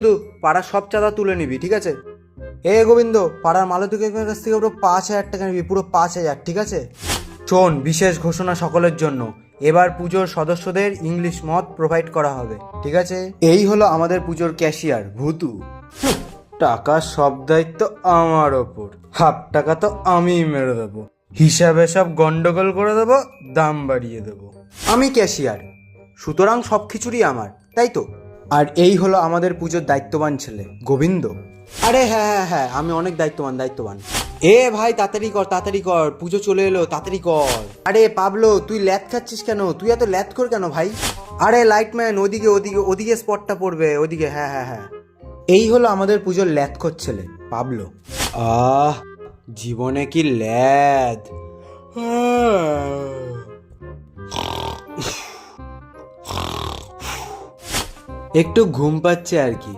কিন্তু পাড়ার সব চাঁদা তুলে নিবি, ঠিক আছে? গোবিন্দ, পাড়ার মালতিকের কাছ থেকে পুরো 5,000 টাকা নিবি, পুরো 5,000, ঠিক আছে? শোন, বিশেষ ঘোষণা সকলের জন্য, এবার পুজোর সদস্যদের ইংলিশ মদ প্রোভাইড করা হবে, ঠিক আছে? এই হলো আমাদের পুজোর ক্যাশিয়ার ভূতু। টাকার সব দায়িত্ব আমার ওপর, হাফ টাকা তো আমিই মেরে দেবো, হিসাবে সব গন্ডগোল করে দেবো, দাম বাড়িয়ে দেবো। আমি ক্যাশিয়ার, সুতরাং সব কিছুরই আমার, তাই তো? আর এই হলো আমাদের পুজোর দায়িত্ববান ছেলে গোবিন্দ। আরে হ্যাঁ হ্যাঁ হ্যাঁ, আমি অনেক দায়িত্ববান। ভাই তাড়াতাড়ি কর, পুজো চলে এলো, তাড়াতাড়ি কর। আরে পাবলো, তুই ল্যাথ খাচ্ছিস কেন? তুই এত ল্যাথ কর কেন ভাই? আরে লাইটম্যান, ওদিকে স্পটটা পড়বে, ওদিকে, হ্যাঁ হ্যাঁ হ্যাঁ। এই হলো আমাদের পুজোর ল্যাথখোর ছেলে পাবলো। জীবনে কি ল্যাদ! একটু ঘুম পাচ্ছে আর কি।